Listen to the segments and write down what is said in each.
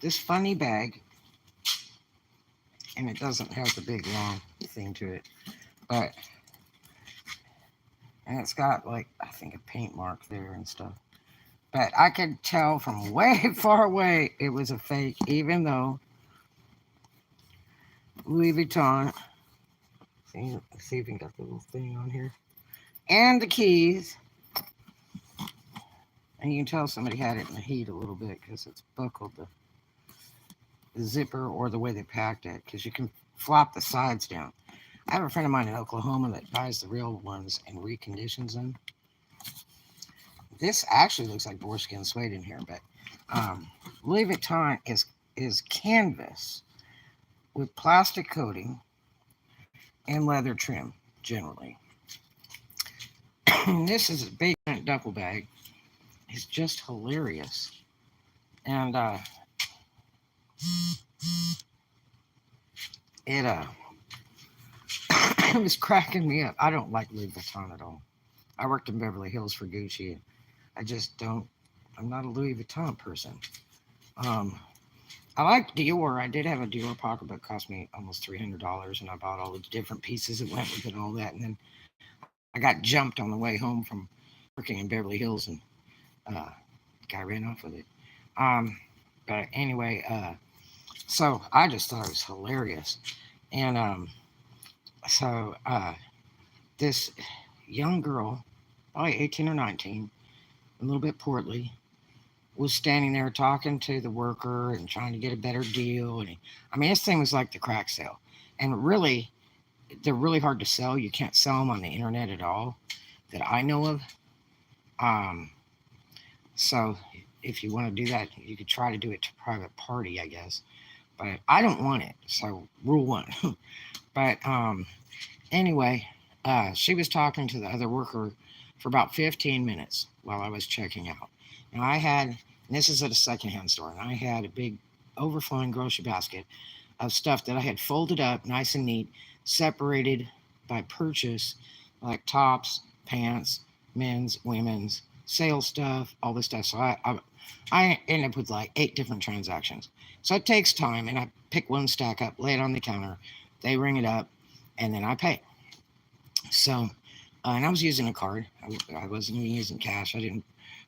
this funny bag, and it doesn't have the big long thing to it, but and it's got like I think a paint mark there and stuff. But I could tell from way far away it was a fake, even though Louis Vuitton. See if you got the little thing on here and the keys, and you can tell somebody had it in the heat a little bit because it's buckled the zipper or the way they packed it because you can flop the sides down. I have a friend of mine in Oklahoma that buys the real ones and reconditions them. This actually looks like boarskin suede in here, but Louis Vuitton is canvas with plastic coating and leather trim generally. This is a big duffel bag. It's just hilarious, and it it was cracking me up. I don't like Louis Vuitton at all. I worked in Beverly Hills for Gucci. I just don't. I'm not a Louis Vuitton person. Um, I like Dior. I did have a Dior pocketbook. Cost me almost $300, and I bought all the different pieces that went with it and all that. And then I got jumped on the way home from working in Beverly Hills, and uh, guy ran off with it. Um, but anyway, so I just thought it was hilarious, and so this young girl, probably 18 or 19, a little bit portly, was standing there talking to the worker and trying to get a better deal. And I mean, this thing was like the crack sale. And really, they're really hard to sell. You can't sell them on the internet at all that I know of. Um, so if you want to do that, you could try to do it to private party, I guess. But I don't want it. So rule one. But anyway, she was talking to the other worker for about 15 minutes while I was checking out. Now I had, and this is at a secondhand store, and I had a big overflowing grocery basket of stuff that I had folded up nice and neat, separated by purchase, like tops, pants, men's, women's, sale stuff, all this stuff. So I ended up with like 8 different transactions. So it takes time, and I pick one stack up, lay it on the counter, they ring it up, and then I pay. So, and I was using a card. I wasn't even using cash. I didn't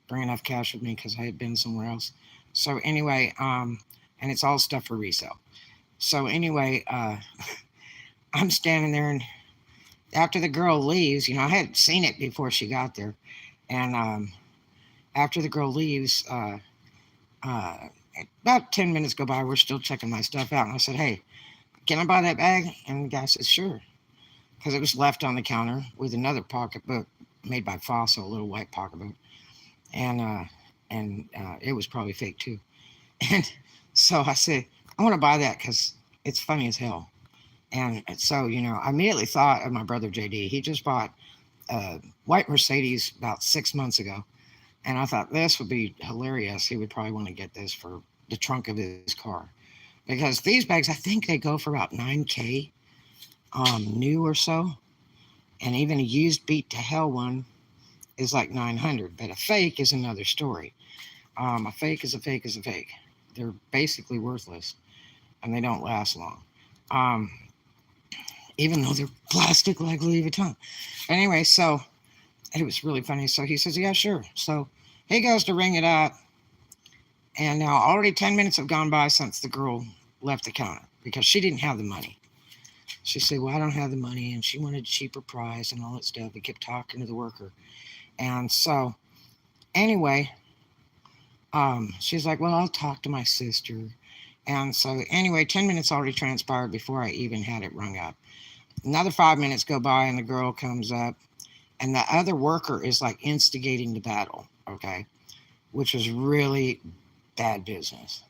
bring enough cash with me because I had been somewhere else. So anyway, and it's all stuff for resale. So anyway, I'm standing there, and after the girl leaves, I had seen it before she got there, and after the girl leaves, uh, about 10 minutes go by, we're still checking my stuff out, and I said, "Hey, can I buy that bag?" And the guy says, "Sure," because it was left on the counter with another pocketbook made by Fossil, a little white pocketbook, and it was probably fake too. And so I said, "I want to buy that because it's funny as hell." And so, I immediately thought of my brother JD. He just bought a white Mercedes about 6 months ago. And I thought this would be hilarious. He would probably want to get this for the trunk of his car. Because these bags, I think they go for about 9K new or so. And even a used beat to hell one is like 900. But a fake is another story. A fake is a fake is a fake. They're basically worthless and they don't last long. Um, Even though they're plastic like Louis Vuitton. Anyway, so it was really funny. So he says, "Yeah, sure." So he goes to ring it up. And now already 10 minutes have gone by since the girl left the counter because she didn't have the money. She said, "Well, I don't have the money." And she wanted a cheaper price and all that stuff. We kept talking to the worker. And so anyway, she's like, "Well, I'll talk to my sister." And so anyway, 10 minutes already transpired before I even had it rung up. Another 5 minutes go by and the girl comes up, and the other worker is like instigating the battle, okay, which was really bad business.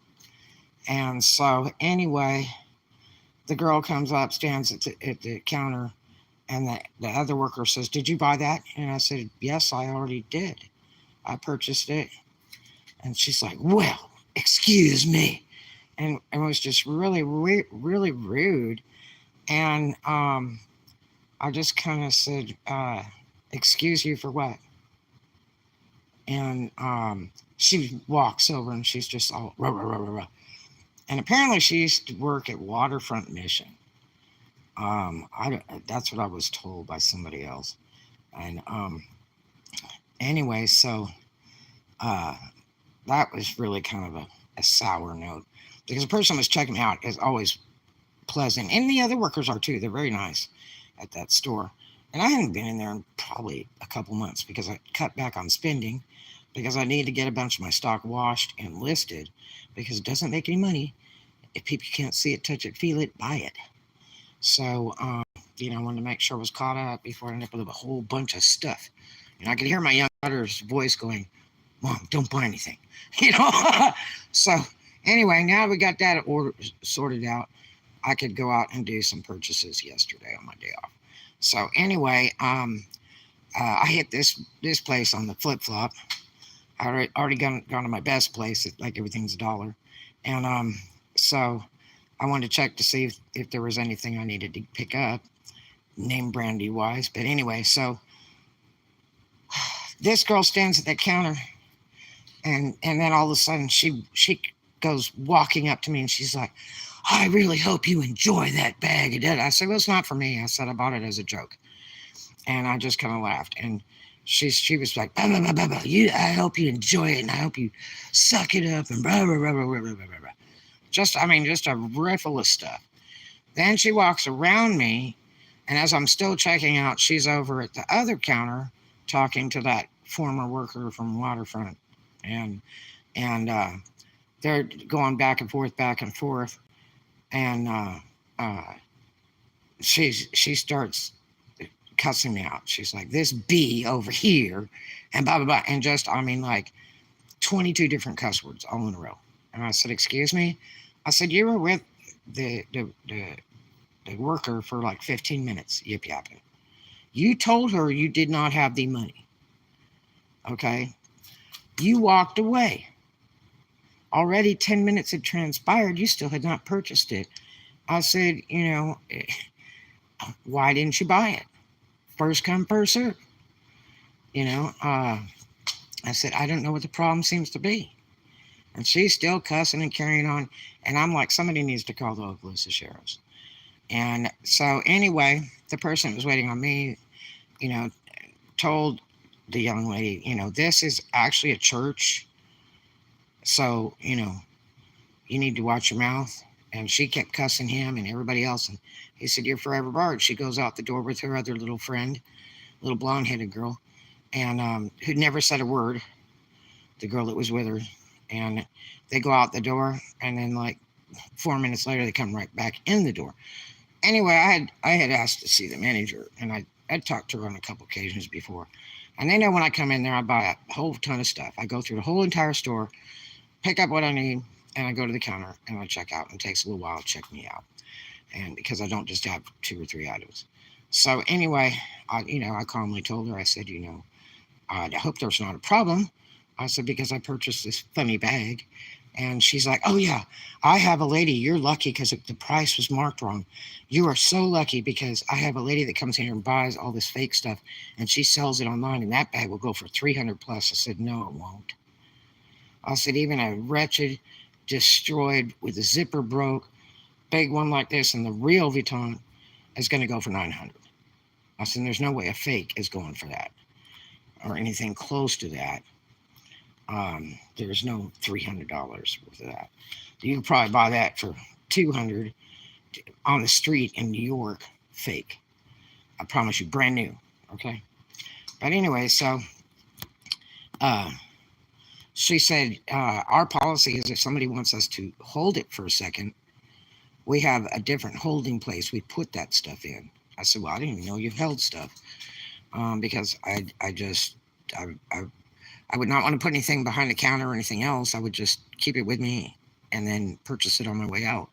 And so anyway, the girl comes up, stands at the counter, and the other worker says, "Did you buy that?" And I said, "Yes, I already did. I purchased it." And she's like, "Well, excuse me." And it was just really, really rude. And I just kind of said, "Excuse you for what?" And she walks over and she's just all rah, rah, rah, rah, rah. And apparently she used to work at Waterfront Mission. That's what I was told by somebody else. And anyway, so uh, that was really kind of a sour note because the person was checking me out is always pleasant, and the other workers are too. They're very nice at that store. And I hadn't been in there in probably a couple months because I cut back on spending because I need to get a bunch of my stock washed and listed because it doesn't make any money if people can't see it, touch it, feel it, buy it. So, I wanted to make sure I was caught up before I ended up with a whole bunch of stuff. And I could hear my young daughter's voice going, Mom, don't buy anything. So, anyway, now we got that order sorted out. I could go out and do some purchases yesterday on my day off. So, anyway, I hit this place on the flip flop. I already gone to my best place. Like everything's $1. And so I wanted to check to see if there was anything I needed to pick up, name brandy wise. But anyway, so this girl stands at that counter, and then all of a sudden she goes walking up to me and she's like, I really hope you enjoy that bag. I said, well, it's not for me. I said, I bought it as a joke. And I just kind of laughed. And she was like, blah, blah, blah, blah, blah. I hope you enjoy it, and I hope you suck it up, and blah, blah, blah, blah, blah, blah, blah, blah. Just a riffle of stuff. Then she walks around me, and as I'm still checking out, she's over at the other counter talking to that former worker from Waterfront. And they're going back and forth. And she starts cussing me out. She's like, this bee over here, and blah, blah, blah. And like 22 different cuss words all in a row. And I said, excuse me? I said, you were with the worker for like 15 minutes, yip yapping. You told her you did not have the money. Okay? You walked away. Already 10 minutes had transpired. You still had not purchased it. I said, why didn't you buy it? First come, first serve. I said, I don't know what the problem seems to be. And she's still cussing and carrying on. And I'm like, somebody needs to call the Oklahoma sheriffs. And so anyway, the person that was waiting on me, told the young lady, this is actually a church. So, you need to watch your mouth. And she kept cussing him and everybody else. And he said, you're forever barred. She goes out the door with her other little friend, little blonde-headed girl, and who'd never said a word, the girl that was with her. And they go out the door, and then like 4 minutes later, they come right back in the door. Anyway, I had asked to see the manager, and I'd talked to her on a couple occasions before. And they know when I come in there, I buy a whole ton of stuff. I go through the whole entire store, pick up what I need, and I go to the counter, and I check out. And it takes a little while to check me out. And because I don't just have 2 or 3 items. So anyway, I calmly told her, I said, I hope there's not a problem. I said, because I purchased this funny bag. And she's like, oh yeah, I have a lady. You're lucky because the price was marked wrong. You are so lucky because I have a lady that comes here and buys all this fake stuff and she sells it online and that bag will go for 300 plus. I said, no, it won't. I said, even a wretched, destroyed, with a zipper broke, big one like this and the real Vuitton is going to go for 900. I said, there's no way a fake is going for that or anything close to that. There's no $300 worth of that. You can probably buy that for $200 on the street in New York, fake. I promise you, brand new. Okay. But anyway, so she said, our policy is if somebody wants us to hold it for a second, we have a different holding place we put that stuff in. I said, well, I didn't even know you held stuff because I would not want to put anything behind the counter or anything else. I would just keep it with me and then purchase it on my way out.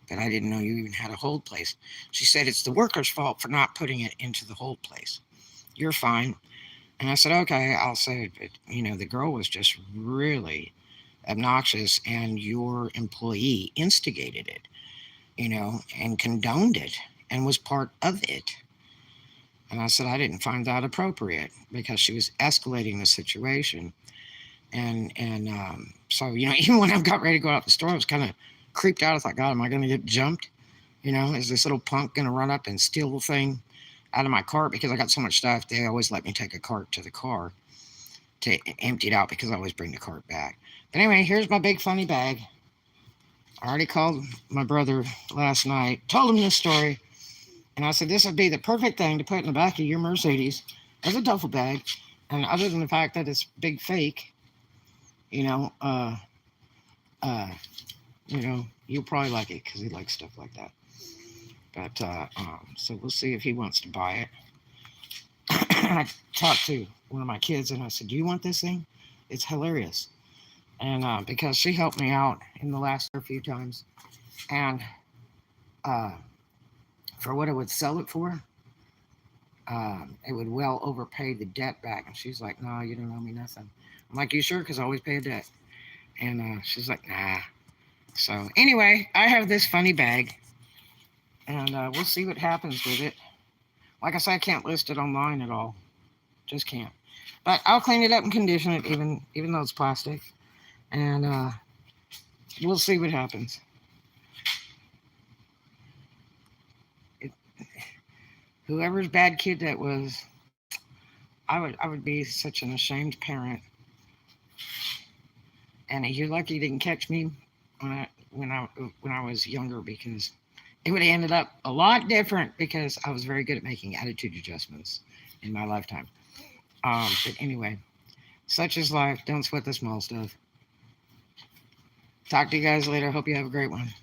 But I didn't know you even had a hold place. She said, it's the worker's fault for not putting it into the hold place. You're fine. And I said, okay, I'll say it. But, the girl was just really obnoxious and your employee instigated it, and condoned it and was part of it. And I said, I didn't find that appropriate because she was escalating the situation. And so, even when I got ready to go out the store, I was kind of creeped out. I thought, God, am I going to get jumped? Is this little punk going to run up and steal the thing out of my cart? Because I got so much stuff, they always let me take a cart to the car to empty it out because I always bring the cart back. But anyway, here's my big funny bag. I already called my brother last night, told him this story, and I said this would be the perfect thing to put in the back of your Mercedes as a duffel bag. And other than the fact that it's big fake, you know, uh, uh, you'll probably like it because he likes stuff like that. But so we'll see if he wants to buy it. I talked to one of my kids and I said, "Do you want this thing? It's hilarious." And because she helped me out in the last few times, and for what I would sell it for, it would well overpay the debt back. And she's like, "No, you don't owe me nothing." I'm like, "You sure? Because I always pay a debt." And she's like, "Nah." So anyway, I have this funny bag, and we'll see what happens with it. Like I said, I can't list it online at all. Just can't. But I'll clean it up and condition it, even though it's plastic. And we'll see what happens. Whoever's bad kid that was, I would be such an ashamed parent. And you're lucky you didn't catch me when I was younger, because it would have ended up a lot different, because I was very good at making attitude adjustments in my lifetime. But anyway, such is life. Don't sweat the small stuff. Talk to you guys later. Hope you have a great one.